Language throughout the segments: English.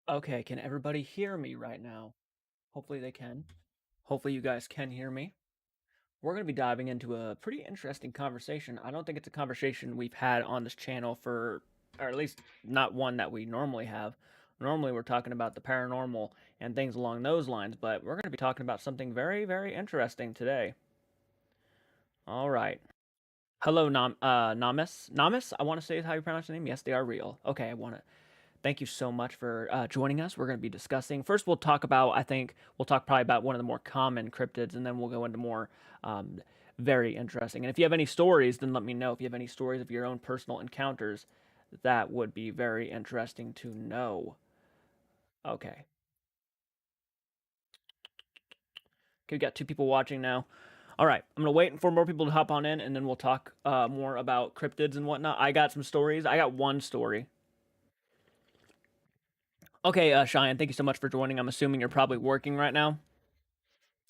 Okay, can everybody hear me right now? Hopefully they can. Hopefully you guys can hear me. We're going to be diving into a pretty interesting conversation. I don't think it's a conversation we've had on this channel for, or at least not one that we normally have. Normally we're talking about the paranormal and things along those lines, but we're going to be talking about something very, very interesting today. All right. Hello, Namis. Namis, I want to say how you pronounce your name. Yes, they are real. Okay, I want to thank you so much for joining us. We're going to be discussing. First, we'll talk about, I think, we'll talk probably about one of the more common cryptids, and then we'll go into more very interesting. And if you have any stories, then let me know. If you have any stories of your own personal encounters, that would be very interesting to know. Okay. Okay, we got two people watching now. All right, I'm gonna wait for more people to hop on in, and then we'll talk more about cryptids and whatnot. I got some stories. I got one story. Okay, Cheyenne, thank you so much for joining. I'm assuming you're probably working right now.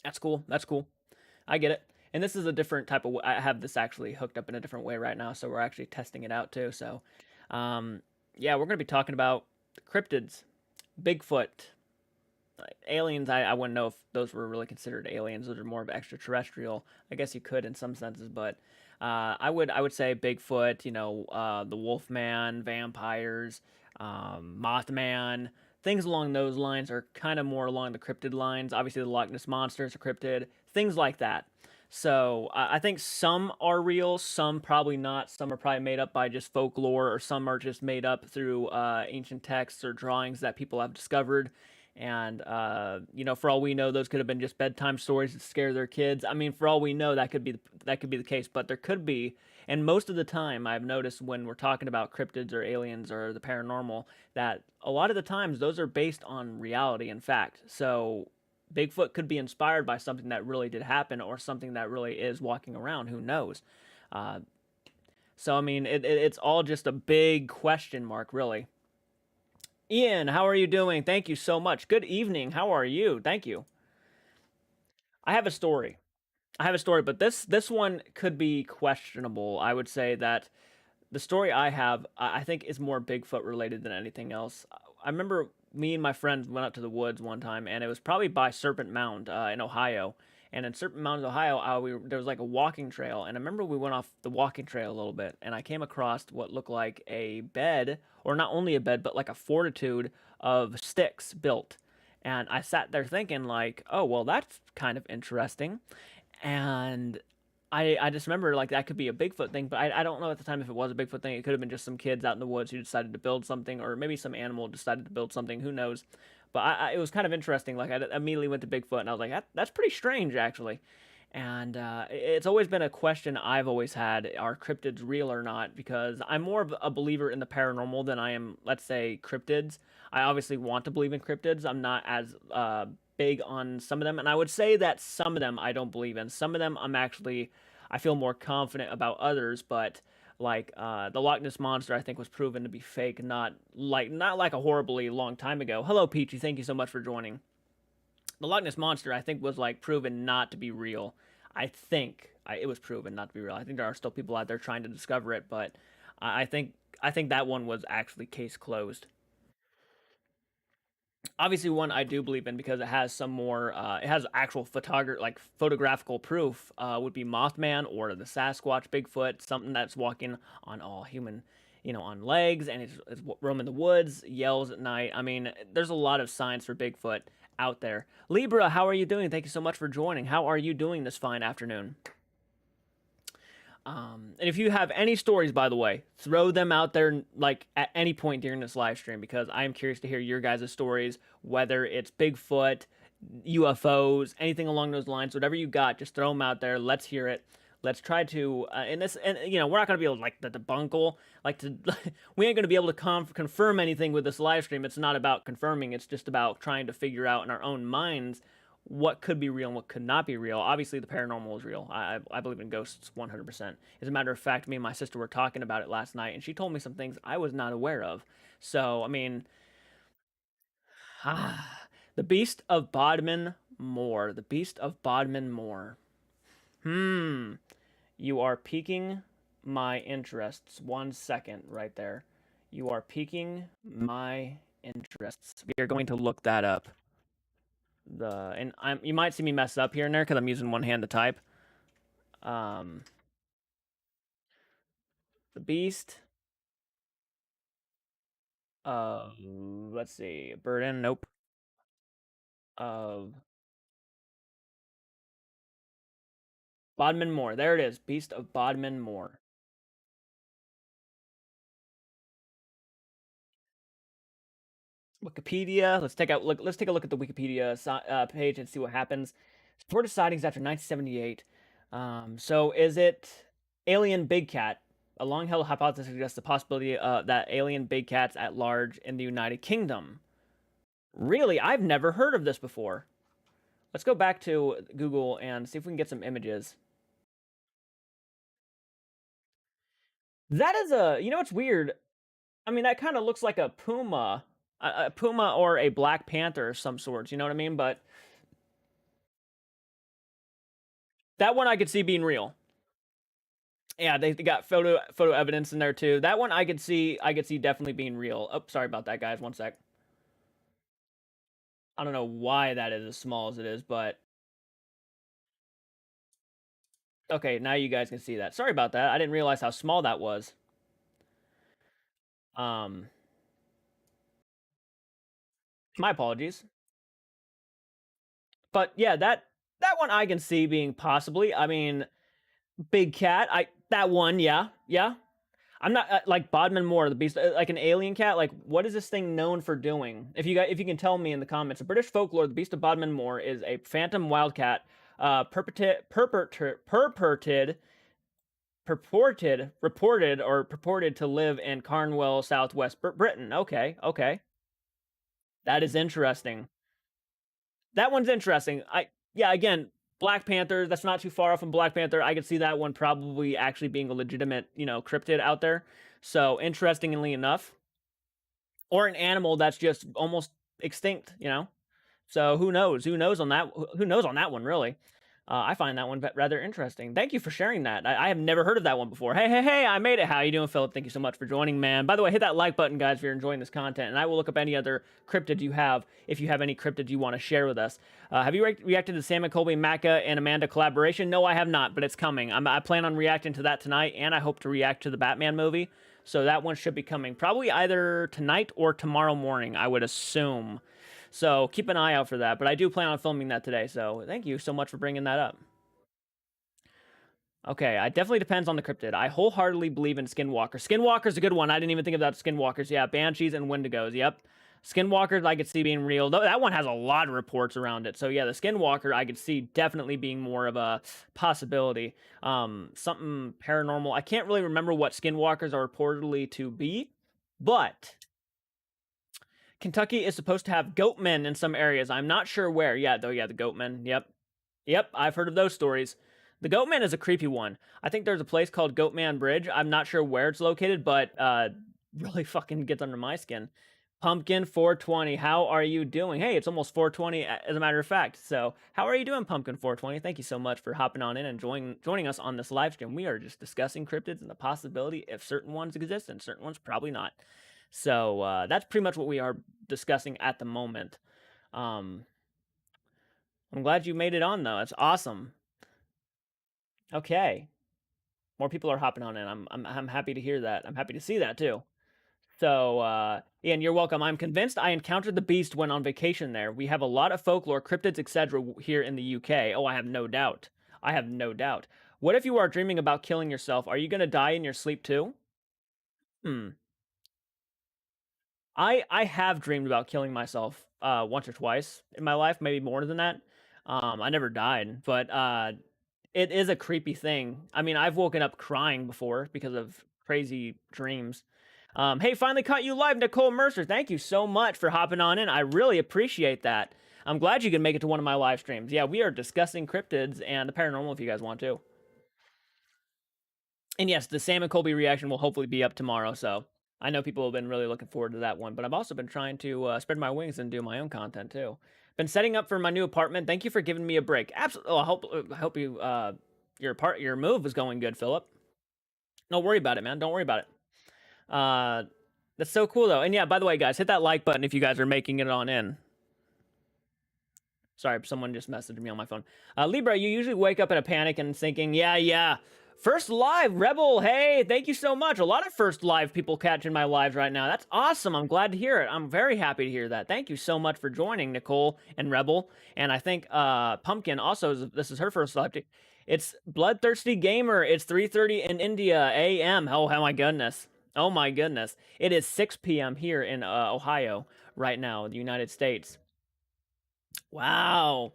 That's cool. That's cool. I get it. And this is a different type of. I have this actually hooked up in a different way right now, so we're actually testing it out too. So, um, yeah, we're gonna be talking about cryptids, Bigfoot, aliens. I wouldn't know if those were really considered aliens. Those are more of extraterrestrial. I guess you could in some senses, but I would say Bigfoot. The Wolfman, vampires, Mothman. Things along those lines are kind of more along the cryptid lines. Obviously, the Loch Ness monster is a cryptid. Things like that. So I think some are real, some probably not. Some are probably made up by just folklore, or some are just made up through ancient texts or drawings that people have discovered. And for all we know, those could have been just bedtime stories to scare their kids. I mean, for all we know, that could be the case. But there could be, and most of the time, I've noticed when we're talking about cryptids or aliens or the paranormal, that a lot of the times those are based on reality and fact. So Bigfoot could be inspired by something that really did happen or something that really is walking around. Who knows? Uh, so I mean, it's all just a big question mark, really. Ian, how are you doing? Thank you so much. Good evening. How are you? Thank you. I have a story. I have a story, but this one could be questionable. I would say that the story I have, I think, is more Bigfoot related than anything else. I remember me and my friends went out to the woods one time, and it was probably by Serpent Mound in Ohio. And in Serpent Mound, Ohio, there was like a walking trail, and I remember we went off the walking trail a little bit, and I came across what looked like a bed, or not only a bed, but like a fortitude of sticks built. And I sat there thinking, like, oh, well, that's kind of interesting. And I just remember like that could be a Bigfoot thing, but I don't know at the time if it was a Bigfoot thing. It could have been just some kids out in the woods who decided to build something, or maybe some animal decided to build something. Who knows? But it was kind of interesting. Like I immediately went to Bigfoot, and I was like, that's pretty strange, actually. And it's always been a question I've always had: are cryptids real or not? Because I'm more of a believer in the paranormal than I am, let's say, cryptids. I obviously want to believe in cryptids. I'm not as big on some of them, and I would say that some of them I don't believe in. Some of them I feel more confident about others, but like the Loch Ness monster, I think was proven to be fake, not like a horribly long time ago. Hello, Peachy. Thank you so much for joining. The Loch Ness monster, I think, was like proven not to be real. It was proven not to be real. I think there are still people out there trying to discover it, but I think that one was actually case closed. Obviously, one I do believe in because it has some more it has actual photographical proof, would be Mothman or the Sasquatch, Bigfoot, something that's walking on all human, on legs, and it's roaming the woods, yells at night. I mean, there's a lot of signs for Bigfoot out there. Libra, how are you doing? Thank you so much for joining. How are you doing this fine afternoon? And if you have any stories, by the way, throw them out there like at any point during this live stream, because I am curious to hear your guys' stories, whether it's Bigfoot, UFOs, anything along those lines, whatever you got, just throw them out there. Let's hear it. Let's try to and we're not gonna be able to like the debunkle like to we ain't gonna be able to confirm anything with this live stream. It's not about confirming. It's just about trying to figure out in our own minds what could be real and what could not be real. Obviously, the paranormal is real. I believe in ghosts 100%. As a matter of fact, me and my sister were talking about it last night, and she told me some things I was not aware of. So, I mean, the Beast of Bodmin Moor. The Beast of Bodmin Moor. Hmm. You are piquing my interests. 1 second, right there. You are piquing my interests. We are going to look that up. You might see me mess up here and there because I'm using one hand to type. The beast. Let's see, burden. Nope. Of Bodmin Moor. There it is. Beast of Bodmin Moor. Wikipedia. Let's take a look at the Wikipedia page and see what happens. Reported sightings after 1978. So is it alien big cat? A long-held hypothesis suggests the possibility that alien big cats at large in the United Kingdom. Really, I've never heard of this before. Let's go back to Google and see if we can get some images. That is you know what's weird? I mean, that kind of looks like a puma or a black panther of some sorts. You know what I mean? But that one I could see being real. Yeah, they got photo evidence in there too. That one I could see definitely being real. Oh, sorry about that, guys. One sec. I don't know why that is as small as it is, but okay, now you guys can see that. Sorry about that. I didn't realize how small that was. My apologies. But yeah, that one I can see being possibly. I mean, big cat. That one, yeah, yeah. I'm not like Bodmin Moor, the beast, like an alien cat. Like, what is this thing known for doing? If you can tell me in the comments, in British folklore, the beast of Bodmin Moor is a phantom wildcat, purported to live in Cornwall, southwest Britain. Okay, okay, that is interesting. That one's interesting. Yeah, again, Black Panther. That's not too far off from Black Panther. I could see that one probably actually being a legitimate, cryptid out there. So interestingly enough, or an animal that's just almost extinct. So who knows? Who knows on that? Who knows on that one really? I find that one rather interesting. Thank you for sharing that. I have never heard of that one before. Hey, I made it. How you doing, Philip? Thank you so much for joining, man. By the way, hit that like button, guys, if you're enjoying this content, and I will look up any other cryptids you have, if you have any cryptids you want to share with us. Have you reacted to the Sam and Colby, Macca, and Amanda collaboration? No, I have not, but it's coming. I plan on reacting to that tonight, and I hope to react to the Batman movie. So that one should be coming probably either tonight or tomorrow morning, I would assume. So keep an eye out for that. But I do plan on filming that today. So thank you so much for bringing that up. Okay, it definitely depends on the cryptid. I wholeheartedly believe in Skinwalkers. Skinwalker's a good one. I didn't even think about Skinwalkers. Yeah, Banshees and Wendigos. Yep. Skinwalkers I could see being real. That one has a lot of reports around it. So yeah, the Skinwalker I could see definitely being more of a possibility. Something paranormal. I can't really remember what Skinwalkers are reportedly to be, but Kentucky is supposed to have goatmen in some areas. I'm not sure where. Yeah, though. Yeah, the goatmen. Yep. I've heard of those stories. The Goatman is a creepy one. I think there's a place called Goatman Bridge. I'm not sure where it's located, but really fucking gets under my skin. Pumpkin 420, how are you doing? Hey, it's almost 420 as a matter of fact. So, how are you doing, Pumpkin 420? Thank you so much for hopping on in and joining us on this live stream. We are just discussing cryptids and the possibility if certain ones exist and certain ones probably not. So, that's pretty much what we are discussing at the moment. I'm glad you made it on though. It's awesome. Okay. More people are hopping on in. I'm happy to hear that. I'm happy to see that too. So, Ian, you're welcome. I'm convinced I encountered the beast when on vacation there. We have a lot of folklore, cryptids, etc. here in the UK. Oh, I have no doubt. I have no doubt. What if you are dreaming about killing yourself? Are you going to die in your sleep too? I have dreamed about killing myself once or twice in my life, maybe more than that. I never died, but it is a creepy thing. I mean, I've woken up crying before because of crazy dreams. Hey, finally caught you live, Nicole Mercer. Thank you so much for hopping on in. I really appreciate that. I'm glad you can make it to one of my live streams. Yeah, we are discussing cryptids and the paranormal if you guys want to. And yes, the Sam and Colby reaction will hopefully be up tomorrow, so I know people have been really looking forward to that one, but I've also been trying to spread my wings and do my own content too. Been setting up for my new apartment. Thank you for giving me a break. Absolutely. Oh, I hope you your move is going good, Philip. Don't worry about it, man. Don't worry about it. That's so cool though. And yeah, by the way, guys, hit that like button if you guys are making it on in. Sorry, someone just messaged me on my phone. Libra, you usually wake up in a panic and thinking, yeah. First live, Rebel, hey, thank you so much. A lot of first live people catching my lives right now. That's awesome. I'm glad to hear it. I'm very happy to hear that. Thank you so much for joining, Nicole and Rebel. And I think Pumpkin also, this is her first live. It's Bloodthirsty Gamer. It's 3:30 in India a.m. Oh my goodness. Oh my goodness. It is 6 p.m. here in Ohio right now, the United States. Wow.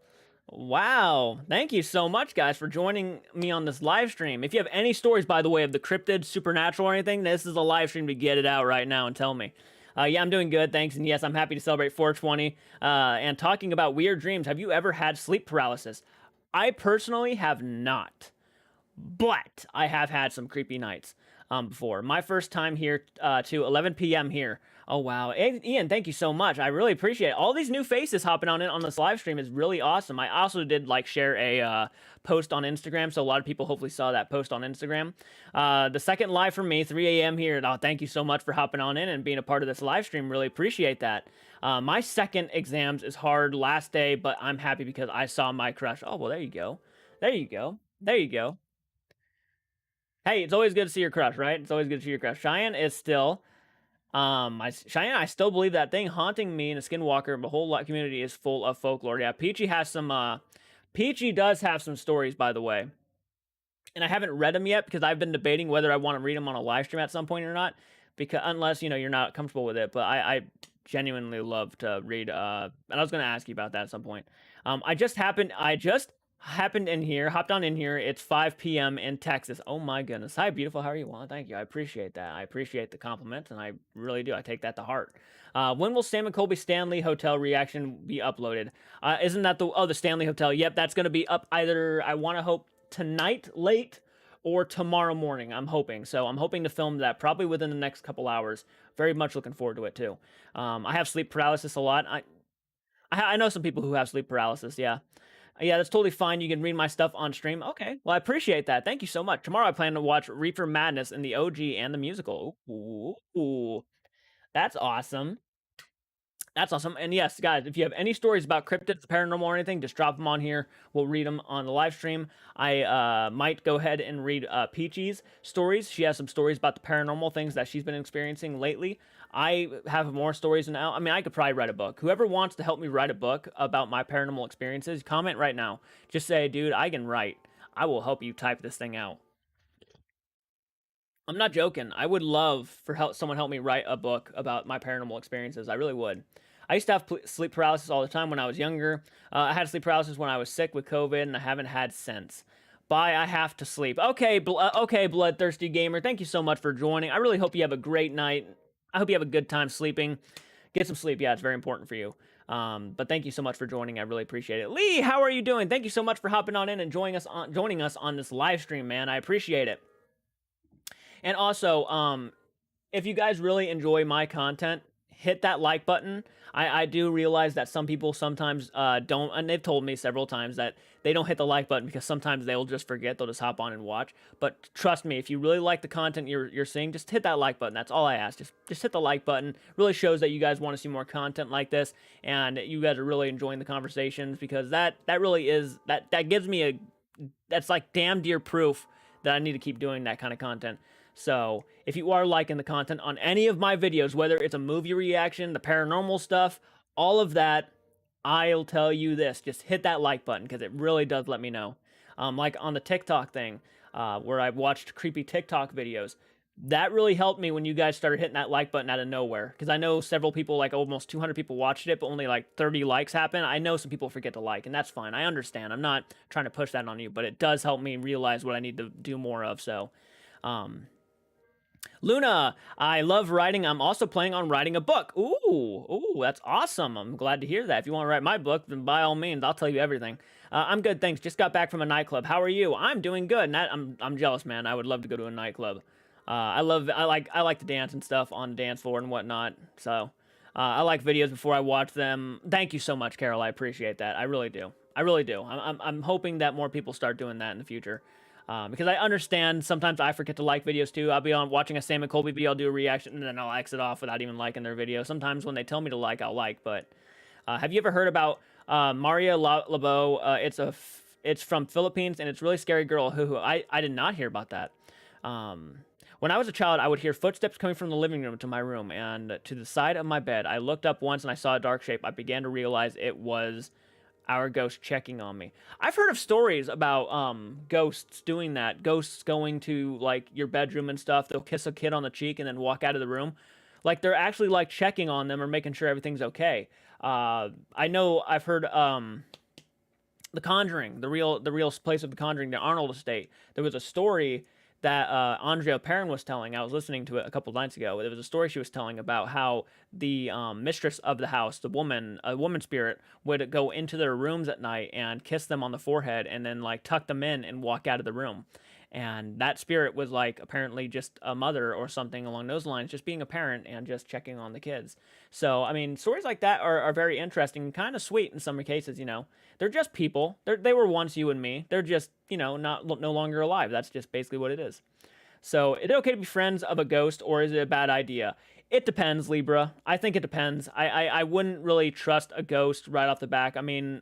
Wow. Thank you so much, guys, for joining me on this live stream. If you have any stories, by the way, of the cryptid, supernatural, or anything, this is a live stream to get it out right now and tell me. Yeah, I'm doing good, thanks. And yes, I'm happy to celebrate 420. And talking about weird dreams, have you ever had sleep paralysis? I personally have not, but I have had some creepy nights before. My first time here to 11 p.m. here. Oh, wow. Ian, thank you so much. I really appreciate it. All these new faces hopping on in on this live stream is really awesome. I also did like share a post on Instagram, so a lot of people hopefully saw that post on Instagram. The second live from me, 3 a.m. here. Oh, thank you so much for hopping on in and being a part of this live stream. Really appreciate that. My second exams is hard last day, but I'm happy because I saw my crush. Oh, well, there you go. There you go. There you go. Hey, it's always good to see your crush, right? It's always good to see your crush. Cheyenne is still, Cheyenne, I still believe that thing haunting me in a skinwalker. The whole community is full of folklore. Yeah, Peachy has some, Peachy does have some stories, by the way. And I haven't read them yet because I've been debating whether I want to read them on a live stream at some point or not. Because unless, you're not comfortable with it. But I genuinely love to read, and I was going to ask you about that at some point. I just hopped on in here. It's 5 p.m. in Texas. Oh my goodness. Hi, beautiful. How are you? Well, thank you. I appreciate that. I appreciate the compliment, and I really do. I take that to heart. When will Sam and Colby Stanley Hotel reaction be uploaded? Isn't that the Stanley Hotel? Yep, that's going to be up either, I want to hope, tonight late or tomorrow morning. I'm hoping. So I'm hoping to film that probably within the next couple hours. Very much looking forward to it too. I have sleep paralysis a lot. I know some people who have sleep paralysis. Yeah. Yeah, that's totally fine. You can read my stuff on stream. Okay, well, I appreciate that. Thank you so much. Tomorrow I plan to watch Reefer Madness in the OG and the musical. Ooh. That's awesome. That's awesome. And yes, guys, if you have any stories about cryptids, paranormal, or anything, just drop them on here. We'll read them on the live stream. I might go ahead and read Peachy's stories. She has some stories about the paranormal things that she's been experiencing lately. I have more stories now. I mean, I could probably write a book. Whoever wants to help me write a book about my paranormal experiences, comment right now. Just say, dude, I can write. I will help you type this thing out. I'm not joking. I would love for someone help me write a book about my paranormal experiences. I really would. I used to have sleep paralysis all the time when I was younger. I had sleep paralysis when I was sick with COVID, and I haven't had since. Bye. I have to sleep. Okay, okay, bloodthirsty gamer. Thank you so much for joining. I really hope you have a great night. I hope you have a good time sleeping. Get some sleep. Yeah, it's very important for you. But thank you so much for joining. I really appreciate it. Lee, how are you doing? Thank you so much for hopping on in and joining us on this live stream, man. I appreciate it. And also, if you guys really enjoy my content, hit that like button. I do realize that some people sometimes don't, and they've told me several times that they don't hit the like button because sometimes they'll just forget. They'll just hop on and watch. But trust me, if you really like the content you're seeing, just hit that like button. That's all I ask. Just hit the like button. Really shows that you guys want to see more content like this, and you guys are really enjoying the conversations, because that really is that gives me that's like damn dear proof that I need to keep doing that kind of content. So if you are liking the content on any of my videos, whether it's a movie reaction, the paranormal stuff, all of that, I'll tell you this: just hit that like button, because it really does let me know. Like on the TikTok thing, where I watched creepy TikTok videos, that really helped me when you guys started hitting that like button out of nowhere. Because I know several people, like almost 200 people watched it, but only like 30 likes happen. I know some people forget to like, and that's fine. I understand. I'm not trying to push that on you, but it does help me realize what I need to do more of. So, Luna, I love writing. I'm also planning on writing a book. Ooh, that's awesome. I'm glad to hear that. If you want to write my book, then by all means, I'll tell you everything. I'm good, thanks. Just got back from a nightclub. How are you? I'm doing good. And I'm jealous, man. I would love to go to a nightclub. I like to dance and stuff on the dance floor and whatnot. So I like videos before I watch them. Thank you so much, Carol. I appreciate that. I really do. I'm hoping that more people start doing that in the future. Because I understand sometimes I forget to like videos too. I'll be on watching a Sam and Colby video, I'll do a reaction, and then I'll exit off without even liking their video. Sometimes when they tell me to like, I'll like. But have you ever heard about Maria Labo? It's from Philippines, and it's a really scary girl. I did not hear about that. Um, when I was a child, I would hear footsteps coming from the living room to my room and to the side of my bed. I looked up once and I saw a dark shape. I began to realize it was our ghost checking on me. I've heard of stories about ghosts doing that. Ghosts going to like your bedroom and stuff. They'll kiss a kid on the cheek and then walk out of the room. Like they're actually like checking on them or making sure everything's okay. I know I've heard The Conjuring, the real place of The Conjuring, the Arnold estate. There was a story that Andrea Perrin was telling. I was listening to it a couple nights ago. There was a story she was telling about how the mistress of the house, a woman spirit, would go into their rooms at night and kiss them on the forehead and then like tuck them in and walk out of the room. And that spirit was like apparently just a mother or something along those lines, just being a parent and just checking on the kids. So, I mean, stories like that are very interesting and kind of sweet in some cases, you know. They're just people. They were once you and me. They're just, you know, not no longer alive. That's just basically what it is. So, is it okay to be friends of a ghost, or is it a bad idea? It depends, Libra. I think it depends. I wouldn't really trust a ghost right off the back. I mean,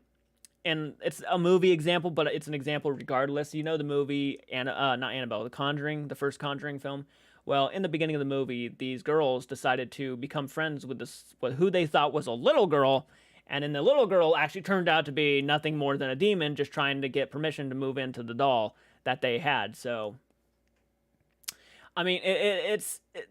and it's a movie example, but it's an example regardless. You know the movie, and not Annabelle, The Conjuring, the first Conjuring film. Well, in the beginning of the movie, these girls decided to become friends with who they thought was a little girl, and then the little girl actually turned out to be nothing more than a demon, just trying to get permission to move into the doll that they had. So, I mean,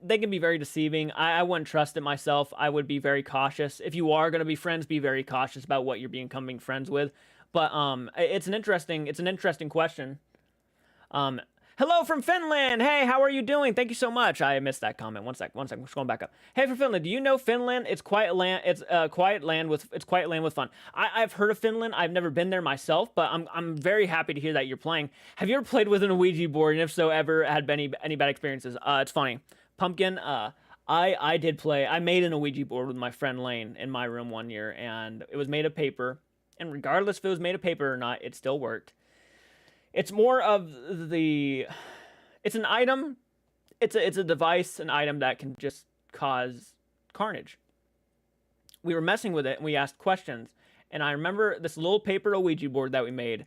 they can be very deceiving. I wouldn't trust it myself. I would be very cautious. If you are going to be friends, be very cautious about what you're becoming friends with. But it's an interesting question. Um, Hello from Finland. Hey, how are you doing? Thank you so much. I missed that comment. One sec. I'm scrolling back up. Hey, from Finland. Do you know Finland? It's quiet land. It's quiet land with fun. I've heard of Finland. I've never been there myself, but I'm very happy to hear that you're playing. Have you ever played with an Ouija board? And if so, ever had any bad experiences? It's funny. Pumpkin. I did play. I made an Ouija board with my friend Lane in my room one year, and it was made of paper. And regardless if it was made of paper or not, it still worked. It's more of the it's an item, it's a device, an item that can just cause carnage. We were messing with it and we asked questions. And I remember this little paper Ouija board that we made.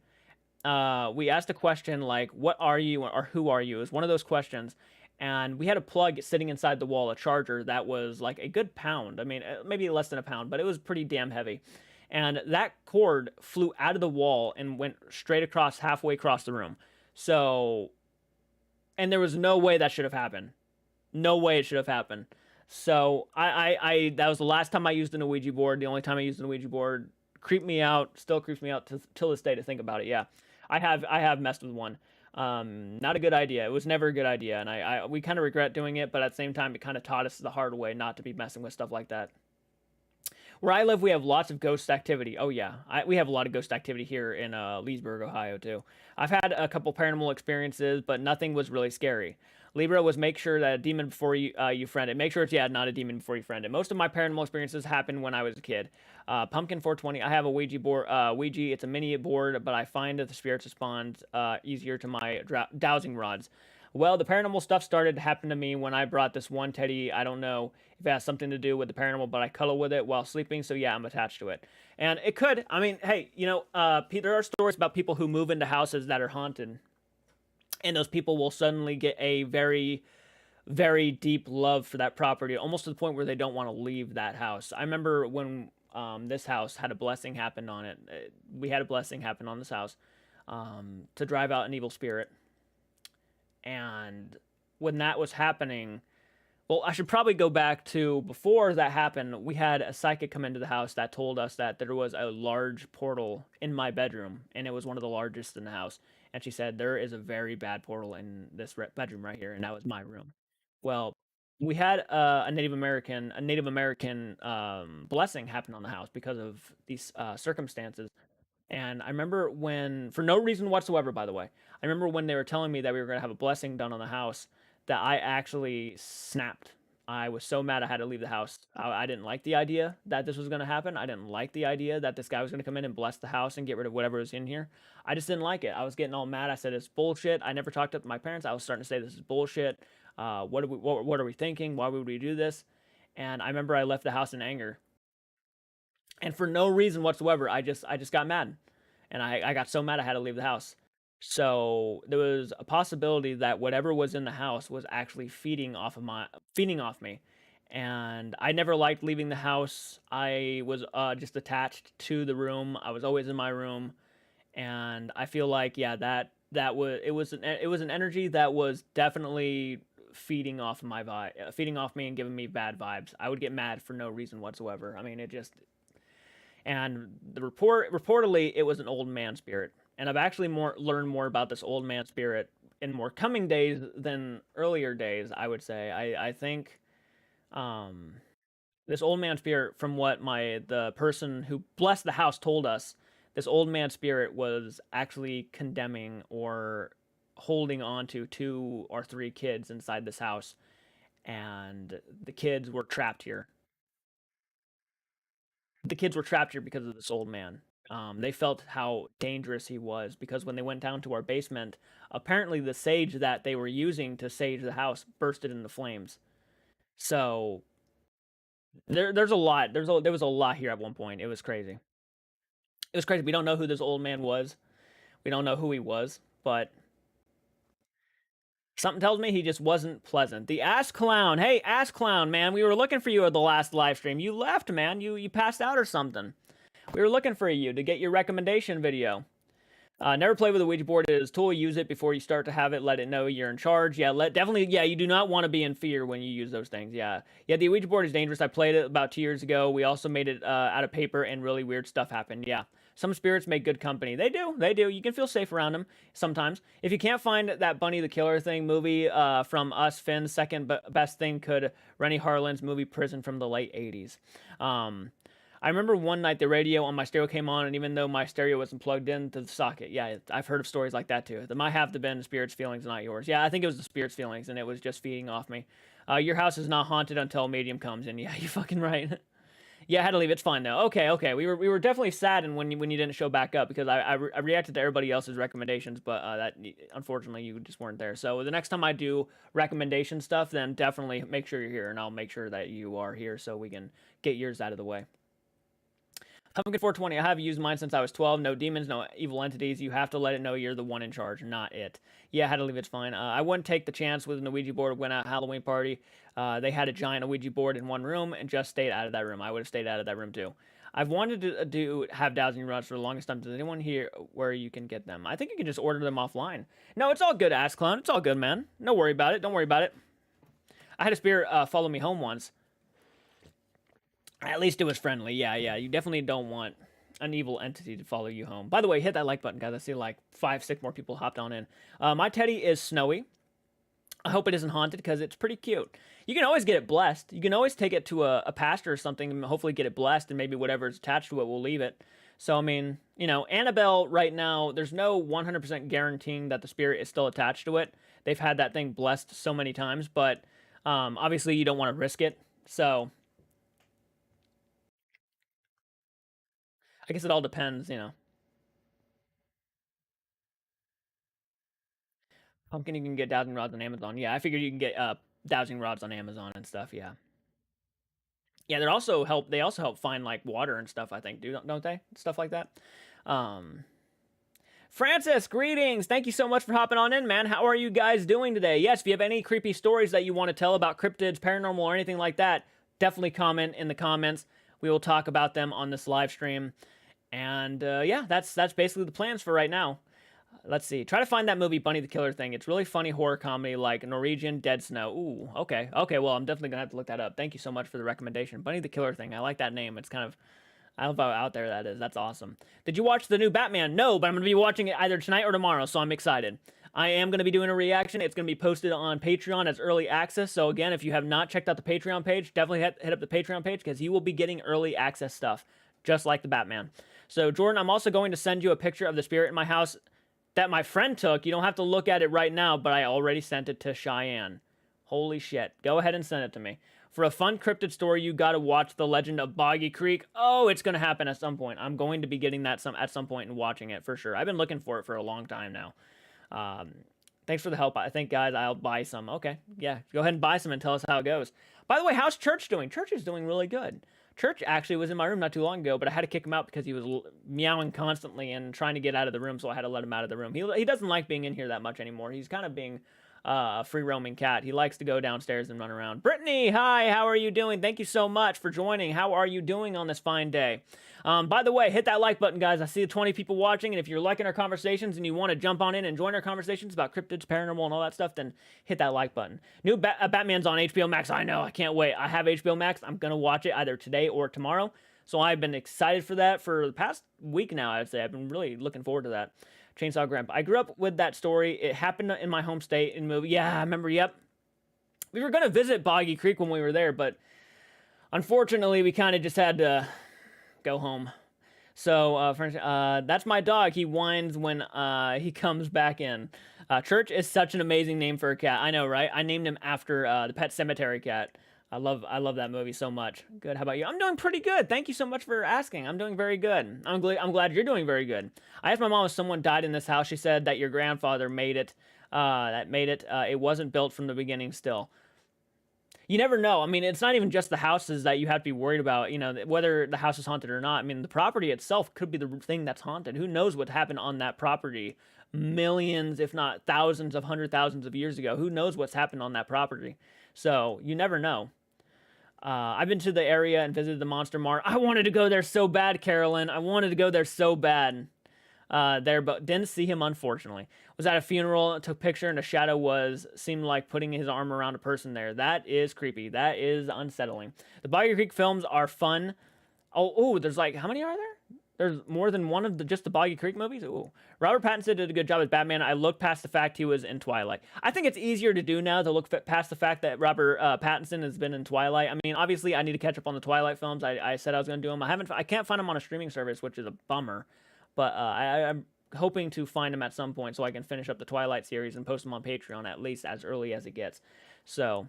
We asked a question like, "What are you?" or "Who are you?" It was one of those questions. And we had a plug sitting inside the wall, a charger that was like a good pound. I mean, maybe less than a pound, but it was pretty damn heavy. And that cord flew out of the wall and went straight across, halfway across the room. So, and there was no way that should have happened. No way it should have happened. So that was the last time I used an Ouija board. The only time I used an Ouija board. Creeped me out. Still creeps me out till this day to think about it. Yeah, I have messed with one. Not a good idea. It was never a good idea, and we kind of regret doing it, but at the same time, it kind of taught us the hard way not to be messing with stuff like that. Where I live, we have lots of ghost activity. Oh yeah, we have a lot of ghost activity here in Leesburg, Ohio too. I've had a couple paranormal experiences, but nothing was really scary. Libra was make sure that a demon before you friend it. Make sure it's not a demon before you friend it. Most of my paranormal experiences happened when I was a kid. Pumpkin 420. I have a Ouija board. Ouija. It's a mini board, but I find that the spirits respond easier to my dowsing rods. Well, the paranormal stuff started to happen to me when I brought this one teddy. I don't know if it has something to do with the paranormal, but I cuddle with it while sleeping, so yeah, I'm attached to it. And it could. I mean, hey, there are stories about people who move into houses that are haunted, and those people will suddenly get a very, very deep love for that property, almost to the point where they don't want to leave that house. I remember when this house had a blessing happen on it. We had a blessing happen on this house to drive out an evil spirit. And when that was happening, well, I should probably go back to before that happened. We had a psychic come into the house that told us that there was a large portal in my bedroom, and it was one of the largest in the house. And she said, there is a very bad portal in this bedroom right here, and that was my room. Well, we had a Native American blessing happen on the house because of these circumstances. And I remember when, for no reason whatsoever, by the way, I remember when they were telling me that we were going to have a blessing done on the house, that I actually snapped. I was so mad I had to leave the house. I didn't like the idea that this was going to happen. I didn't like the idea that this guy was going to come in and bless the house and get rid of whatever was in here. I just didn't like it. I was getting all mad. I said, it's bullshit. I never talked up to my parents. I was starting to say, this is bullshit. What are we thinking? Why would we do this? And I remember I left the house in anger. And for no reason whatsoever, I just got mad. And I got so mad I had to leave the house. So there was a possibility that whatever was in the house was actually feeding off me. And I never liked leaving the house. I was just attached to the room. I was always in my room, and I feel like, yeah, that was it was an energy that was definitely feeding off my vibe, feeding off me and giving me bad vibes. I would get mad for no reason whatsoever. I mean, it just, and the reportedly it was an old man spirit, and I've actually learned more about this old man spirit in more coming days than earlier days, I would say. I think um this old man spirit, from what the person who blessed the house told us, this old man spirit was actually condemning or holding on to two or three kids inside this house, and the kids were trapped here. The kids were trapped here because of this old man. They felt how dangerous he was because when they went down to our basement, apparently the sage that they were using to sage the house bursted into flames. So there's a lot. There was a lot here at one point. It was crazy. It was crazy. We don't know who this old man was. We don't know who he was, but something tells me he just wasn't pleasant. The Ass Clown. Hey, Ass Clown, man, we were looking for you at the last live stream. You left, man. You passed out or something. We were looking for you to get your recommendation video. Never play with a Ouija board as a tool. Use it before you start to have it. Let it know you're in charge. Yeah, definitely. Yeah, you do not want to be in fear when you use those things. Yeah, yeah. The Ouija board is dangerous. I played it about 2 years ago. We also made it out of paper, and really weird stuff happened. Yeah, some spirits make good company. They do. They do. You can feel safe around them sometimes. If you can't find that Bunny the Killer thing movie from us, Finn's second best thing could Rennie Harlan's movie Prison from the late '80s. I remember one night the radio on my stereo came on, and even though my stereo wasn't plugged into the socket, yeah, I've heard of stories like that too. That might have to been the spirit's feelings, not yours. Yeah, I think it was the spirit's feelings, and it was just feeding off me. Your house is not haunted until a medium comes in. Yeah, you fucking right. Yeah, I had to leave. It's fine though. Okay, okay. We were definitely saddened when you didn't show back up because I reacted to everybody else's recommendations, but that unfortunately you just weren't there. So the next time I do recommendation stuff, then definitely make sure you're here, and I'll make sure that you are here so we can get yours out of the way. Pumpkin 420, I have used mine since I was 12. No demons, no evil entities. You have to let it know you're the one in charge, not it. Yeah, I had to leave. It's fine. I wouldn't take the chance with an Ouija board when at a Halloween party. They had a giant Ouija board in one room and just stayed out of that room. I would have stayed out of that room too. I've wanted to have dowsing rods for the longest time. Does anyone here where you can get them? I think you can just order them offline. No, it's all good, Ass Clown. It's all good, man. No worry about it. Don't worry about it. I had a spirit follow me home once. At least it was friendly. Yeah, yeah. You definitely don't want an evil entity to follow you home. By the way, hit that like button, guys. I see like 5, 6 more people hopped on in. My teddy is Snowy. I hope it isn't haunted because it's pretty cute. You can always get it blessed. You can always take it to a pastor or something and hopefully get it blessed, and maybe whatever's attached to it will leave it. So, I mean, you know, Annabelle right now, there's no 100% guaranteeing that the spirit is still attached to it. They've had that thing blessed so many times, but obviously you don't want to risk it. So I guess it all depends, you know. Pumpkin, you can get dowsing rods on Amazon. Yeah, I figured you can get dowsing rods on Amazon and stuff. Yeah, yeah. They also help find like water and stuff. I think, don't they? Stuff like that. Um, Francis, greetings. Thank you so much for hopping on in, man. How are you guys doing today? Yes, if you have any creepy stories that you want to tell about cryptids, paranormal, or anything like that, definitely comment in the comments. We will talk about them on this live stream. And yeah, that's basically the plans for right now. Let's see. Try to find that movie Bunny the Killer thing. It's really funny horror comedy like Norwegian Dead Snow. Ooh, okay. Okay, well, I'm definitely going to have to look that up. Thank you so much for the recommendation. Bunny the Killer thing. I like that name. It's kind of, I love how out there that is. That's awesome. Did you watch the new Batman? No, but I'm going to be watching it either tonight or tomorrow, so I'm excited. I am going to be doing a reaction. It's going to be posted on Patreon as early access. So again, if you have not checked out the Patreon page, definitely hit up the Patreon page because you will be getting early access stuff, just like the Batman. So Jordan, I'm also going to send you a picture of the spirit in my house that my friend took. You don't have to look at it right now, but I already sent it to Cheyenne. Holy shit. Go ahead and send it to me. For a fun cryptid story, you gotta watch The Legend of Boggy Creek. Oh, it's gonna happen at some point. I'm going to be getting that at some point and watching it for sure. I've been looking for it for a long time now. Um, Thanks for the help. I think, guys, I'll buy some. Okay, yeah, go ahead and buy some and tell us how it goes. By the way, how's Church doing? Church is doing really good. Church actually was in my room not too long ago, but I had to kick him out because he was meowing constantly and trying to get out of the room, so I had to let him out of the room. He doesn't like being in here that much anymore. He's kind of being a free roaming cat. He likes to go downstairs and run around. Brittany, hi, how are you doing? Thank you so much for joining. How are you doing on this fine day? By the way, hit that like button, guys. I see 20 people watching, and if you're liking our conversations and you want to jump on in and join our conversations about cryptids, paranormal, and all that stuff, then hit that like button. New Batman's on HBO Max. I know, I can't wait. I have HBO Max. I'm going to watch it either today or tomorrow. So I've been excited for that for the past week now, I'd say. I've been really looking forward to that. Chainsaw Grandpa. I grew up with that story. It happened in my home state in movie. Yeah, I remember, yep. We were going to visit Boggy Creek when we were there, but unfortunately, we kind of just had to go home. So, that's my dog. He whines when he comes back in. Church is such an amazing name for a cat. I know, right? I named him after the Pet Sematary cat. I love that movie so much. Good. How about you? I'm doing pretty good. Thank you so much for asking. I'm doing very good. I'm glad you're doing very good. I asked my mom if someone died in this house. She said that your grandfather made it. It wasn't built from the beginning still. You never know. I mean, it's not even just the houses that you have to be worried about, you know, whether the house is haunted or not. I mean, the property itself could be the thing that's haunted. Who knows what happened on that property millions, if not thousands of thousands of years ago? Who knows what's happened on that property? So you never know. I've been to the area and visited the Monster Mart. I wanted to go there so bad, Carolyn. I wanted to go there so bad. But didn't see him, unfortunately. Was at a funeral, took a picture, and a shadow seemed like putting his arm around a person there. That is creepy. That is unsettling. The Boggy Creek films are fun. Oh, there's like, how many are there? There's more than one of just the Boggy Creek movies? Ooh. Robert Pattinson did a good job as Batman. I looked past the fact he was in Twilight. I think it's easier to do now to look past the fact that Robert Pattinson has been in Twilight. I mean, obviously, I need to catch up on the Twilight films. I said I was going to do them. I can't find them on a streaming service, which is a bummer. But I'm hoping to find them at some point so I can finish up the Twilight series and post them on Patreon at least as early as it gets. So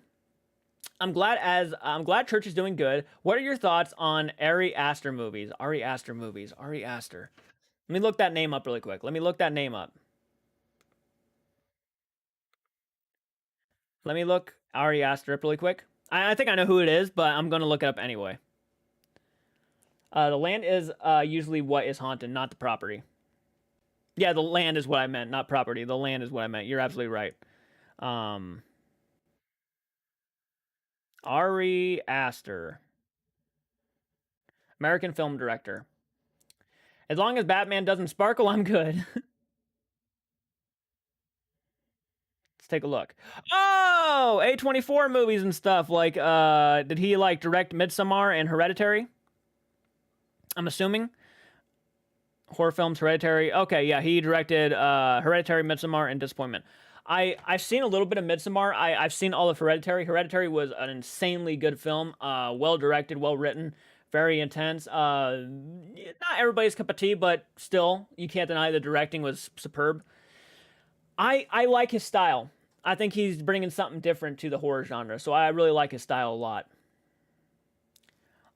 I'm glad Church is doing good. What are your thoughts on Ari Aster movies? Ari Aster. Let me look that name up really quick. Let me look Ari Aster up really quick. I think I know who it is, but I'm going to look it up anyway. The land is usually what is haunted, not the property. Yeah, the land is what I meant, not property. The land is what I meant. You're absolutely right. Ari Aster. American film director. As long as Batman doesn't sparkle, I'm good. Let's take a look. Oh, A24 movies and stuff. Like, did he like direct Midsommar and Hereditary? I'm assuming. Horror films, Hereditary. Okay, yeah, he directed Hereditary, Midsommar, and Disappointment. I've seen a little bit of Midsommar. I've seen all of Hereditary. Hereditary was an insanely good film. Well directed, well written, very intense. Not everybody's cup of tea, but still, you can't deny the directing was superb. I like his style. I think he's bringing something different to the horror genre, so I really like his style a lot.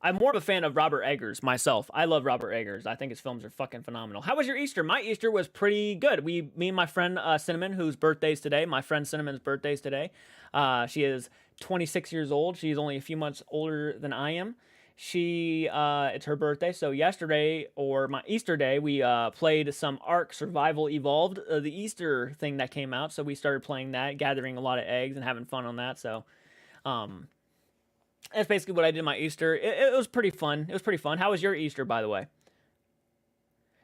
I'm more of a fan of Robert Eggers myself. I love Robert Eggers. I think his films are fucking phenomenal. How was your Easter? My Easter was pretty good. Me and my friend Cinnamon, whose birthday's today. My friend Cinnamon's birthday's today. She is 26 years old. She's only a few months older than I am. It's her birthday. So yesterday, or my Easter day, we played some Ark Survival Evolved, the Easter thing that came out. So we started playing that, gathering a lot of eggs and having fun on that. So, that's basically what I did my Easter. It was pretty fun. It was pretty fun. How was your Easter, by the way?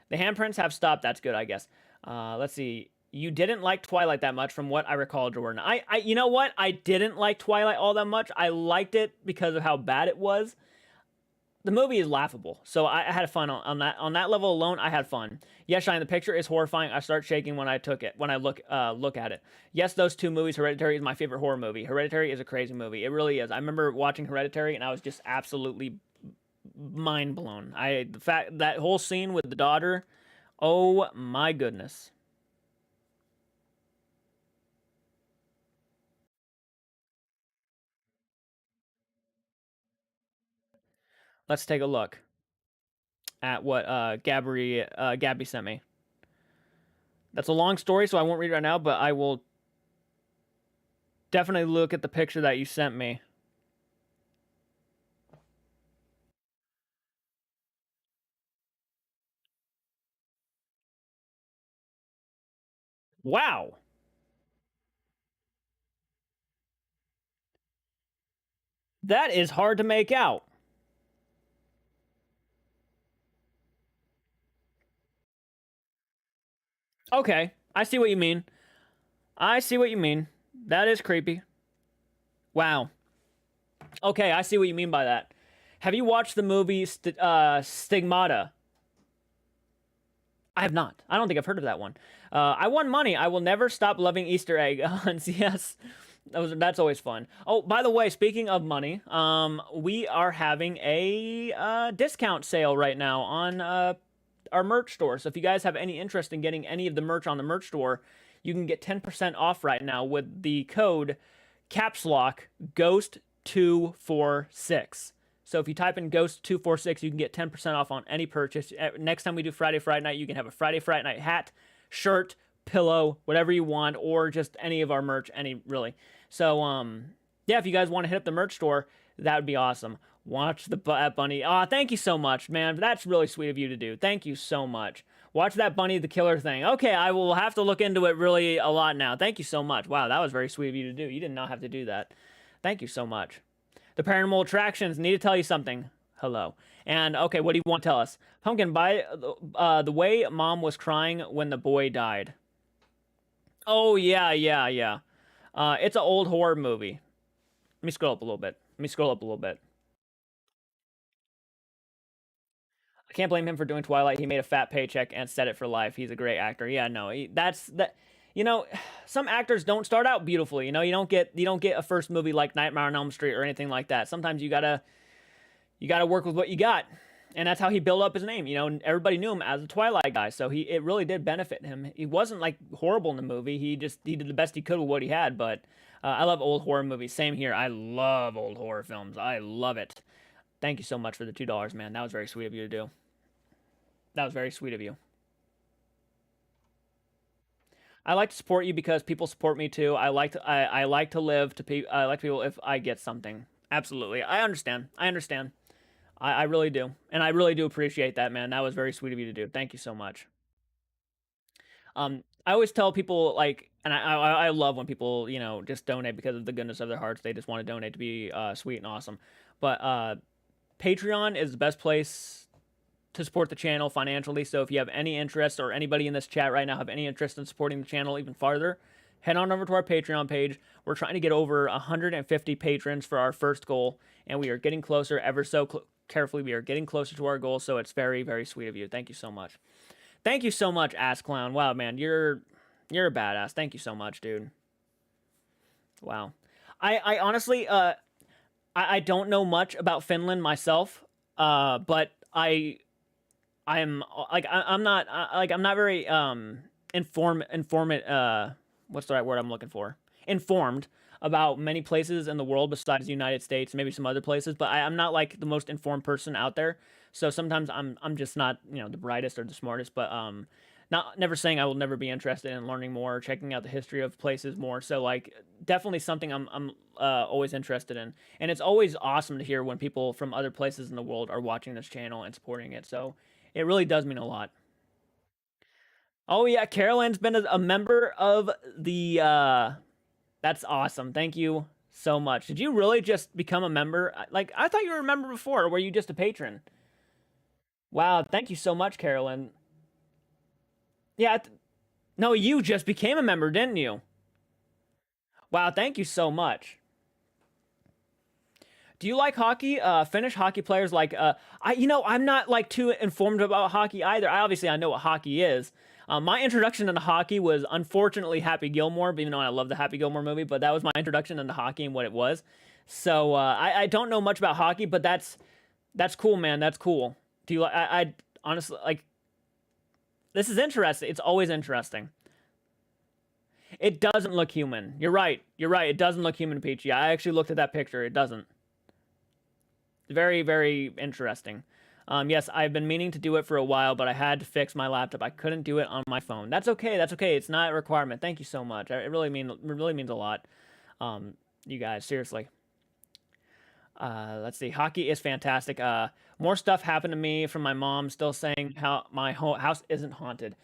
The handprints have stopped. That's good, I guess. Let's see. You didn't like Twilight that much, from what I recall, Jordan. You know what? I didn't like Twilight all that much. I liked it because of how bad it was. The movie is laughable, so I had fun on that level alone. I had fun. Yes, Shine, the picture is horrifying. I start shaking when I look at it. Yes, those two movies. Hereditary is my favorite horror movie. Hereditary is a crazy movie. It really is. I remember watching Hereditary and I was just absolutely mind blown. The fact that whole scene with the daughter. Oh my goodness. Let's take a look at what Gabby sent me. That's a long story, so I won't read it right now, but I will definitely look at the picture that you sent me. Wow. That is hard to make out. Okay, I see what you mean. I see what you mean. That is creepy. Wow. Okay, I see what you mean by that. Have you watched the movie Stigmata? I have not. I don't think I've heard of that one. I won money. I will never stop loving Easter egg hunts. Yes, that's always fun. Oh, by the way, speaking of money, we are having a discount sale right now on our merch store. So if you guys have any interest in getting any of the merch on the merch store, you can get 10% off right now with the code caps lock ghost 246. So if you type in ghost 246, you can get 10% off on any purchase. Next time we do Friday Fright Night, you can have a Friday Fright Night hat, shirt, pillow, whatever you want, or just any of our merch, any really. So yeah, if you guys want to hit up the merch store, that would be awesome. Watch the bunny. Ah, thank you so much, man. That's really sweet of you to do. Thank you so much. Watch that Bunny the Killer thing. Okay, I will have to look into it really a lot now. Thank you so much. Wow, that was very sweet of you to do. You did not have to do that. Thank you so much. The paranormal attractions. Need to tell you something. Hello. And okay, what do you want to tell us? Pumpkin, by the way mom was crying when the boy died. Oh, yeah, yeah, yeah. It's an old horror movie. Let me scroll up a little bit. Let me scroll up a little bit. I can't blame him for doing Twilight. He made a fat paycheck and set it for life. He's a great actor. Yeah, no, that's that. You know, some actors don't start out beautifully. You know, you don't get a first movie like Nightmare on Elm Street or anything like that. Sometimes you gotta work with what you got, and that's how he built up his name. You know, everybody knew him as a Twilight guy, so it really did benefit him. He wasn't like horrible in the movie. He did the best he could with what he had. But I love old horror movies. Same here. I love old horror films. I love it. Thank you so much for the $2, man. That was very sweet of you to do. That was very sweet of you. I like to support you because people support me too. I like to live to people. I like people if I get something. Absolutely, I understand. I understand. I really do, and I really do appreciate that, man. That was very sweet of you to do. Thank you so much. I always tell people like, and I love when people just donate because of the goodness of their hearts. They just want to donate to be sweet and awesome. But Patreon is the best place to support the channel financially. So if you have any interest, or anybody in this chat right now have any interest in supporting the channel even farther, head on over to our Patreon page. We're trying to get over 150 patrons for our first goal, and we are getting closer ever so carefully. We are getting closer to our goal, so it's very, very sweet of you. Thank you so much. Thank you so much, Ass Clown. Wow, man, you're a badass. Thank you so much, dude. Wow. I honestly I don't know much about Finland myself, but I'm like I'm not like I'm not very informant what's the right word I'm looking for? Informed about many places in the world besides the United States, maybe some other places, but I'm not like the most informed person out there. So sometimes I'm just not, the brightest or the smartest, but not never saying I will never be interested in learning more, checking out the history of places more. So like definitely something I'm always interested in. And it's always awesome to hear when people from other places in the world are watching this channel and supporting it. So it really does mean a lot. Oh yeah, Caroline's been a member of the that's awesome. Thank you so much. Did you really just become a member? Like I thought you were a member before, or were you just a patron? Wow, thank you so much, Carolyn. Yeah, no, you just became a member, didn't you? Wow, thank you so much. Do you like hockey? Finnish hockey players like I'm not like too informed about hockey either. I know what hockey is. My introduction into hockey was unfortunately Happy Gilmore, even though I love the Happy Gilmore movie, but that was my introduction into hockey and what it was. So I don't know much about hockey, but that's cool, man. That's cool. Do you? I honestly like. This is interesting. It's always interesting. It doesn't look human. You're right. You're right. It doesn't look human, Peachy. I actually looked at that picture. It doesn't. Very, very interesting. Yes, I've been meaning to do it for a while, but I had to fix my laptop. I couldn't do it on my phone. That's okay. That's okay. It's not a requirement. Thank you so much. It really means a lot. You guys, seriously. Let's see. Hockey is fantastic. More stuff happened to me from my mom still saying how my house isn't haunted.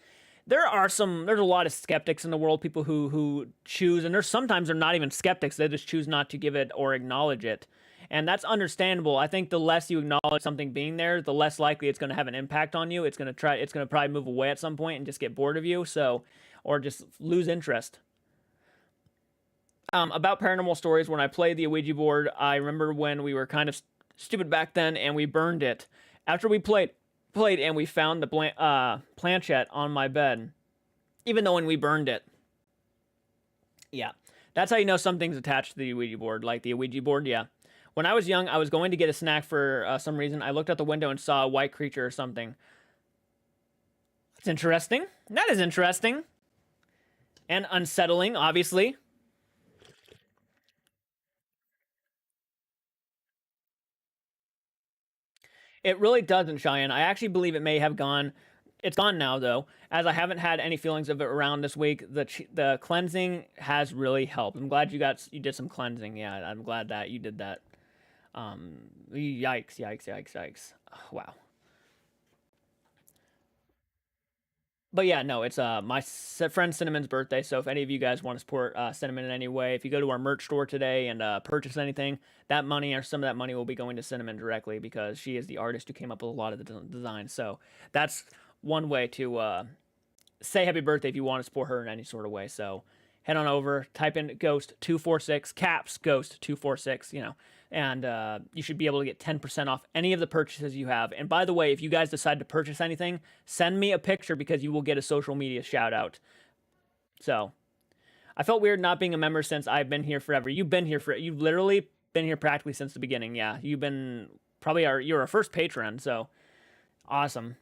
There's a lot of skeptics in the world, people who choose, and there's sometimes they're not even skeptics, they just choose not to give it or acknowledge it. And that's understandable. I think the less you acknowledge something being there, the less likely it's going to have an impact on you. It's going to probably move away at some point and just get bored of you, so, or just lose interest. About paranormal stories, when I played the Ouija board, I remember when we were kind of stupid back then and we burned it. After we played and we found the planchette on my bed, even though when we burned it. Yeah, that's how you know something's attached to the Ouija board, like the Ouija board. Yeah, when I was young, I was going to get a snack for some reason. I looked out the window and saw a white creature or something. That's interesting. That is interesting and unsettling, obviously. It really doesn't, Cheyenne. I actually believe it may have gone. It's gone now, though, as I haven't had any feelings of it around this week. The cleansing has really helped. I'm glad you did some cleansing. Yeah, I'm glad that you did that. Yikes, yikes, yikes, yikes. Wow. But yeah, no, it's my friend Cinnamon's birthday. So if any of you guys want to support Cinnamon in any way, if you go to our merch store today and purchase anything, that money or some of that money will be going to Cinnamon directly because she is the artist who came up with a lot of the design. So that's one way to say happy birthday if you want to support her in any sort of way. So head on over, type in Ghost 246 caps Ghost 246. And you should be able to get 10% off any of the purchases you have. And by the way, if you guys decide to purchase anything, send me a picture because you will get a social media shout out. So I felt weird not being a member since I've been here forever. You've literally been here practically since the beginning. Yeah, you've been you're our first patron. So awesome.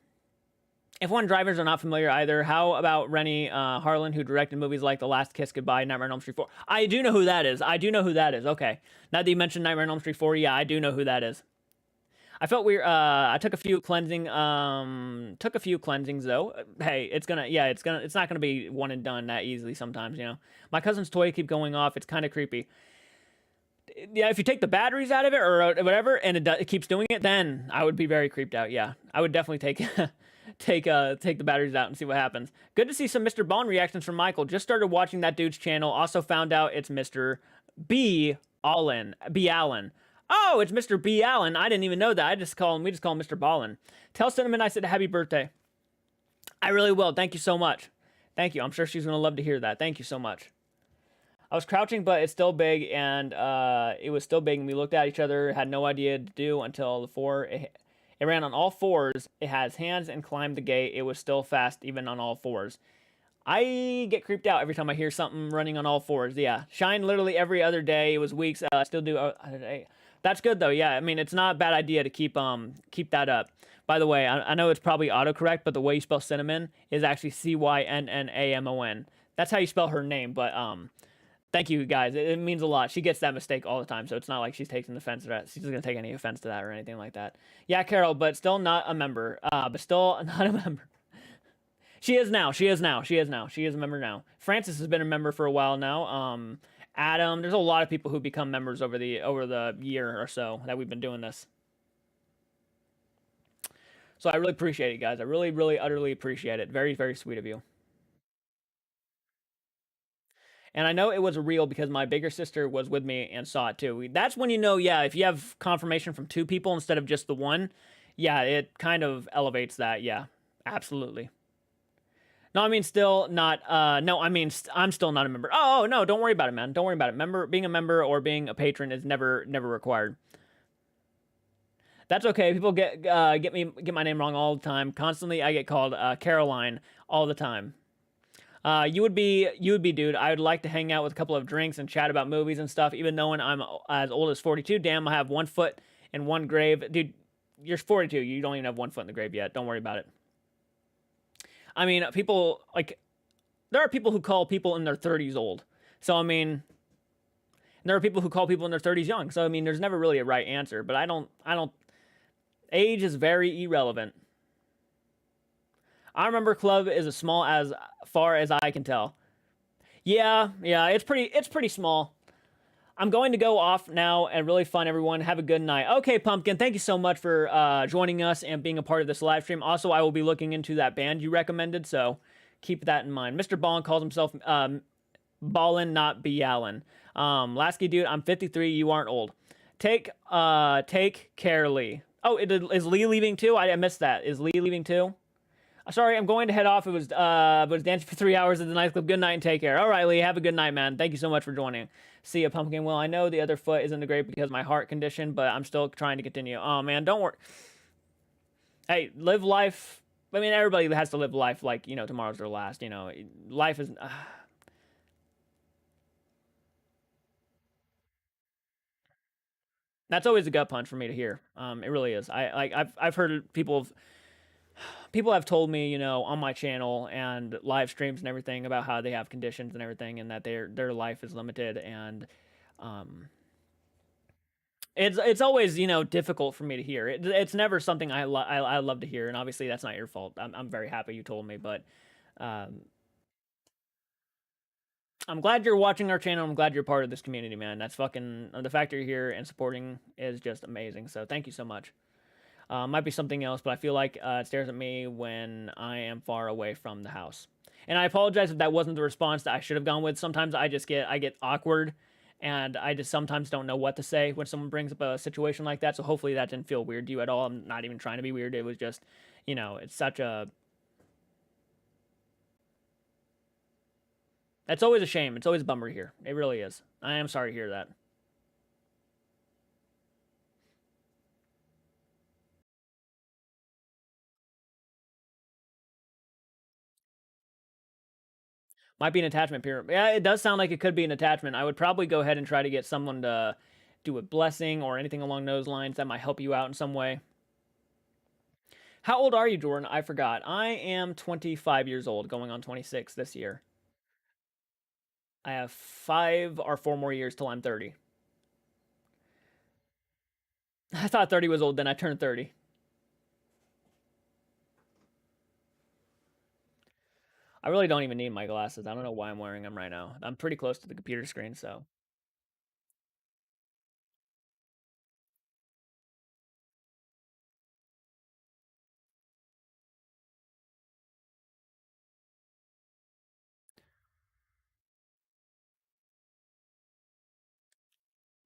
If one drivers are not familiar either, how about Rennie Harlan, who directed movies like The Last Kiss Goodbye, Nightmare on Elm Street 4? I do know who that is. Okay. Now that you mentioned Nightmare on Elm Street 4, yeah, I do know who that is. I felt weird. I took a few cleansing. Took a few cleansings though. Hey, it's not gonna be one and done that easily. Sometimes, my cousin's toy keep going off. It's kind of creepy. Yeah, if you take the batteries out of it or whatever, and it keeps doing it, then I would be very creeped out. Yeah, I would definitely take the batteries out and see what happens. Good to see some Mr. Bond reactions from Michael. Just started watching that dude's channel. Also found out it's Mr. B. Allen. B. Allen. Oh, it's Mr. B. Allen. I didn't even know that. We just call him Mr. Ballin. Tell Cinnamon I said happy birthday. I really will. Thank you so much. Thank you. I'm sure she's gonna love to hear that. Thank you so much. I was crouching, but it's still big, and it was still big, and we looked at each other, had no idea to do until the four. It ran on all fours. It has hands and climbed the gate. It was still fast, even on all fours. I get creeped out every time I hear something running on all fours. Yeah, Shine literally every other day. It was weeks. I still do. That's good though. Yeah, I mean it's not a bad idea to keep that up. By the way, I know it's probably autocorrect, but the way you spell cinnamon is actually Cynnamon. That's how you spell her name. But thank you guys. It means a lot. She gets that mistake all the time, so it's not like she's taking offense to that. She's not gonna take any offense to that or anything like that. Yeah, Carol, but still not a member. But still not a member. She is now. She is a member now. Francis has been a member for a while now. Adam, there's a lot of people who become members over the year or so that we've been doing this. So I really appreciate it, guys. I really, really, utterly appreciate it. Very, very sweet of you. And I know it was real because my bigger sister was with me and saw it too. That's when you know, yeah, if you have confirmation from two people instead of just the one, yeah, it kind of elevates that. Yeah, absolutely. No, I mean still not. No, I mean I'm still not a member. Oh no, don't worry about it, man. Don't worry about it. Being a member or being a patron is never required. That's okay. People get my name wrong all the time. Constantly, I get called Caroline all the time. You would be, dude. I would like to hang out with a couple of drinks and chat about movies and stuff. Even though I'm as old as 42, damn, I have one foot in one grave, dude. You're 42. You don't even have one foot in the grave yet. Don't worry about it. I mean, people there are people who call people in their 30s old. So I mean, And there are people who call people in their 30s young. So I mean, there's never really a right answer. But I don't. Age is very irrelevant. I remember club is as small as far as I can tell. Yeah, yeah, it's pretty small. I'm going to go off now and really fun, everyone. Have a good night. Okay, Pumpkin, thank you so much for joining us and being a part of this live stream. Also, I will be looking into that band you recommended, so keep that in mind. Mr. Ballin calls himself Ballin, not Bialin. Lasky dude, I'm 53. You aren't old. Take care, Lee. Oh, is Lee leaving too? I missed that. Is Lee leaving too? Sorry, I'm going to head off. It was dancing for 3 hours at the nightclub. Good night and take care. All right, Lee, have a good night, man. Thank you so much for joining. See ya, Pumpkin. Well, I know the other foot isn't great because of my heart condition, but I'm still trying to continue. Oh, man, don't worry. Hey, live life. I mean, everybody has to live life like, you know, tomorrow's their last. You know, life is... That's always a gut punch for me to hear. It really is. I've heard people have told me, you know, on my channel and live streams and everything about how they have conditions and everything, and that their life is limited, and it's always, you know, difficult for me to hear. It's never something I love to hear, and obviously that's not your fault. I'm very happy you told me, but um, I'm glad you're watching our channel. I'm glad you're part of this community, man. That's fucking the fact you're here and supporting is just amazing. So thank you so much. Might be something else, but I feel like it stares at me when I am far away from the house. And I apologize if that wasn't the response that I should have gone with. Sometimes I get awkward, and I just sometimes don't know what to say when someone brings up a situation like that. So hopefully that didn't feel weird to you at all. I'm not even trying to be weird. It was just, you know, it's such a... It's always a shame. It's always a bummer here. It really is. I am sorry to hear that. Might be an attachment period. Yeah, it does sound like it could be an attachment. I would probably go ahead and try to get someone to do a blessing or anything along those lines that might help you out in some way. How old are you, Jordan? I forgot. I am 25 years old, going on 26 this year. I have 5 or 4 more years till I'm 30. I thought 30 was old, then I turned 30. I really don't even need my glasses. I don't know why I'm wearing them right now. I'm pretty close to the computer screen, so.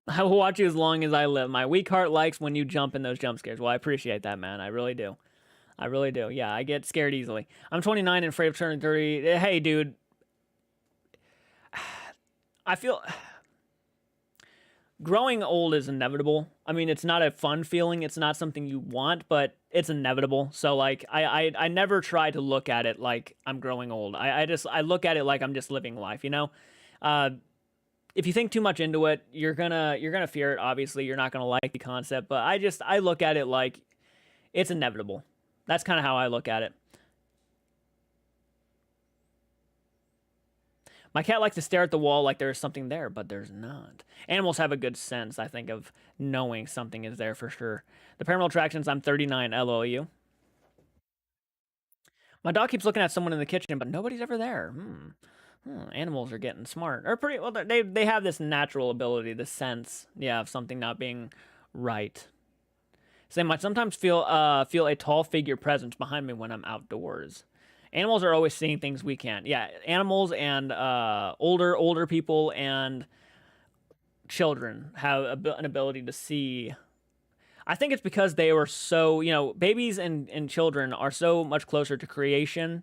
I will watch you as long as I live. My weak heart likes when you jump in those jump scares. Well, I appreciate that, man. I really do. I really do. Yeah, I get scared easily. I'm 29 and afraid of turning 30. Hey, dude. I feel growing old is inevitable. I mean, it's not a fun feeling. It's not something you want, but it's inevitable. So like, I never try to look at it like I'm growing old. I look at it like I'm just living life. You know, if you think too much into it, you're gonna fear it. Obviously, you're not gonna like the concept. But I look at it like it's inevitable. That's kind of how I look at it. My cat likes to stare at the wall like there's something there, but there's not. Animals have a good sense, I think, of knowing something is there for sure. The paranormal attractions, I'm 39, LOU. My dog keeps looking at someone in the kitchen, but nobody's ever there. Animals are getting smart. Or pretty well, they have this natural ability, this sense, yeah, of something not being right. So they might sometimes feel a tall figure presence behind me when I'm outdoors. Animals are always seeing things we can't. Yeah, animals and older people and children have an ability to see. I think it's because they were so, you know, babies and children are so much closer to creation,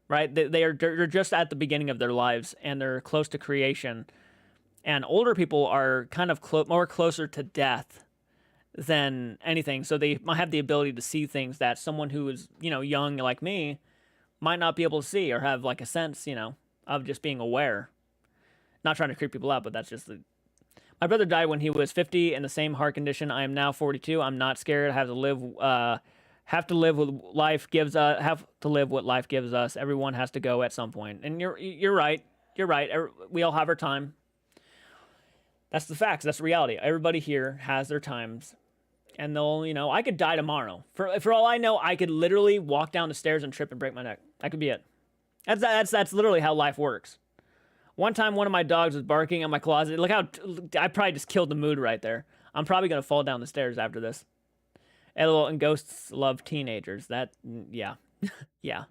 right? They're just at the beginning of their lives and they're close to creation. And older people are kind of more closer to death than anything. So they might have the ability to see things that someone who is, you know, young like me might not be able to see or have like a sense, you know, of just being aware. Not trying to creep people out, but that's just the... My brother died when he was 50 in the same heart condition. I am now 42. I'm not scared. I have to live what life gives us. Have to live what life gives us. Everyone has to go at some point. And you're right. You're right. We all have our time. That's the facts. That's reality. Everybody here has their times, and they'll, I could die tomorrow. For all I know, I could literally walk down the stairs and trip and break my neck. That could be it. That's literally how life works. One time, one of my dogs was barking in my closet. Look how I probably just killed the mood right there. I'm probably gonna fall down the stairs after this. LOL, and ghosts love teenagers. That, yeah, yeah.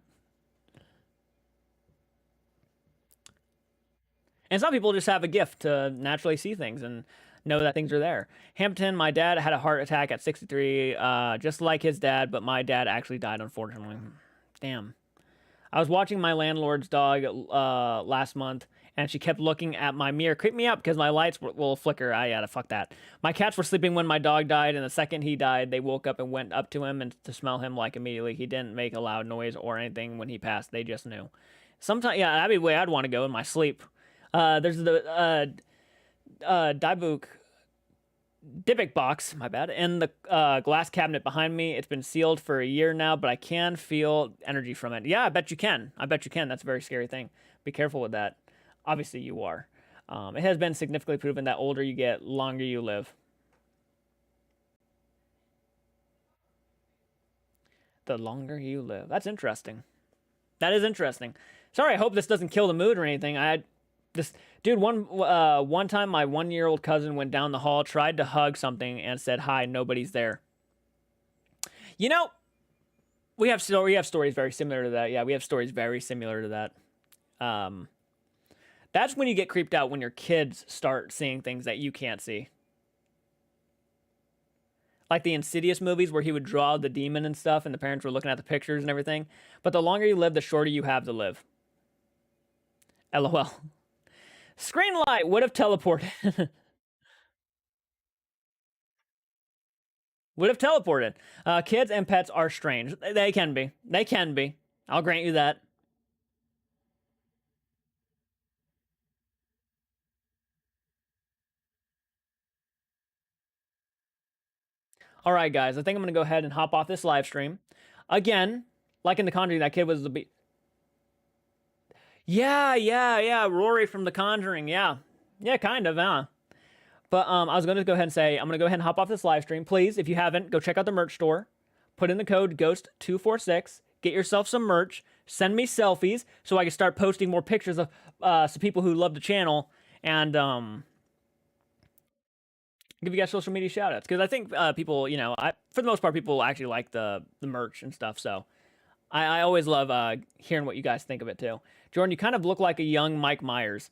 And some people just have a gift to naturally see things and know that things are there. Hampton, my dad had a heart attack at 63, just like his dad, but my dad actually died, unfortunately. Damn. I was watching my landlord's dog last month, and she kept looking at my mirror. Creeped me up because my lights will flicker. Yeah, fuck that. My cats were sleeping when my dog died, and the second he died, they woke up and went up to him and to smell him like immediately. He didn't make a loud noise or anything when he passed. They just knew. Sometimes, yeah, that'd be the way I'd want to go in my sleep. There's the Dybbuk box, my bad, in the glass cabinet behind me. It's been sealed for a year now, but I can feel energy from it. Yeah, I bet you can. I bet you can. That's a very scary thing. Be careful with that. Obviously, you are. It has been significantly proven that older you get, longer you live. The longer you live. That's interesting. That is interesting. Sorry, I hope this doesn't kill the mood or anything. Dude, one time my 1-year-old cousin went down the hall, tried to hug something, and said hi. Nobody's there. You know, we have stories very similar to that. Yeah, we have stories very similar to that. That's when you get creeped out, when your kids start seeing things that you can't see. Like the Insidious movies where he would draw the demon and stuff, and the parents were looking at the pictures and everything. But the longer you live, the shorter you have to live. LOL. Screenlight would have teleported. Would have teleported. Kids and pets are strange. They can be. They can be. I'll grant you that. All right, guys. I think I'm going to go ahead and hop off this live stream. Again, like in The Conjuring, that kid was the... Yeah. Rory from The Conjuring. Yeah. Yeah, kind of, huh? But I was going to go ahead and say, I'm going to go ahead and hop off this live stream. Please, if you haven't, go check out the merch store. Put in the code GHOST246. Get yourself some merch. Send me selfies so I can start posting more pictures of some people who love the channel. And give you guys social media shout outs. Because I think people, for the most part, people actually like the merch and stuff. So I always love hearing what you guys think of it too. Jordan, you kind of look like a young Mike Myers.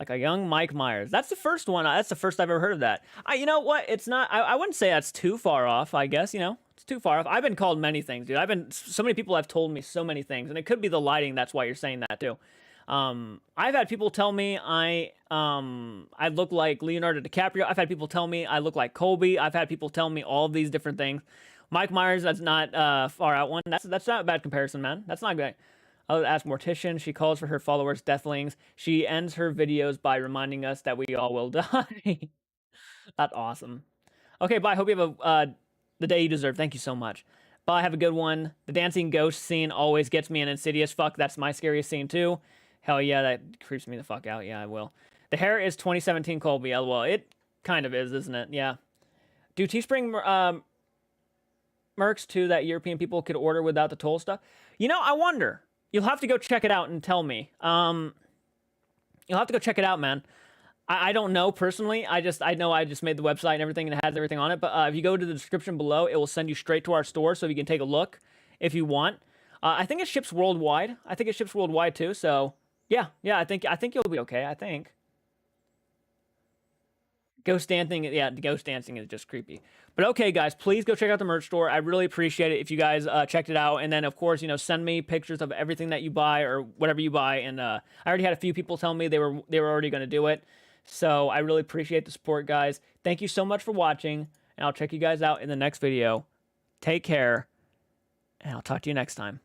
Like a young Mike Myers. That's the first one. That's the first I've ever heard of that. You know what? It's not. I wouldn't say that's too far off. I guess it's too far off. I've been called many things, dude. So many people have told me so many things, and it could be the lighting. That's why you're saying that too. I've had people tell me I look like Leonardo DiCaprio. I've had people tell me I look like Colby. I've had people tell me all of these different things. Mike Myers, that's not far out one. That's not a bad comparison, man. That's not good. I'll ask Mortician. She calls for her followers deathlings. She ends her videos by reminding us that we all will die. That's awesome. Okay, bye. Hope you have the day you deserve. Thank you so much. Bye. Have a good one. The dancing ghost scene always gets me an Insidious. Fuck, that's my scariest scene too. Hell yeah, that creeps me the fuck out. Yeah, I will. The hair is 2017 Colby. LOL. It kind of is, isn't it? Yeah. Do Teespring mercs too that European people could order without the toll stuff? I wonder. You'll have to go check it out and tell me. You'll have to go check it out, man. I don't know personally. I know I just made the website and everything, and it has everything on it. But if you go to the description below, it will send you straight to our store, so you can take a look if you want. I think it ships worldwide. I think it ships worldwide too. So yeah. I think you'll be okay. I think. Ghost dancing, yeah, ghost dancing is just creepy. But okay, guys, please go check out the merch store. I really appreciate it if you guys checked it out. And then, of course, send me pictures of everything that you buy or whatever you buy. And I already had a few people tell me they were already going to do it. So I really appreciate the support, guys. Thank you so much for watching, and I'll check you guys out in the next video. Take care, and I'll talk to you next time.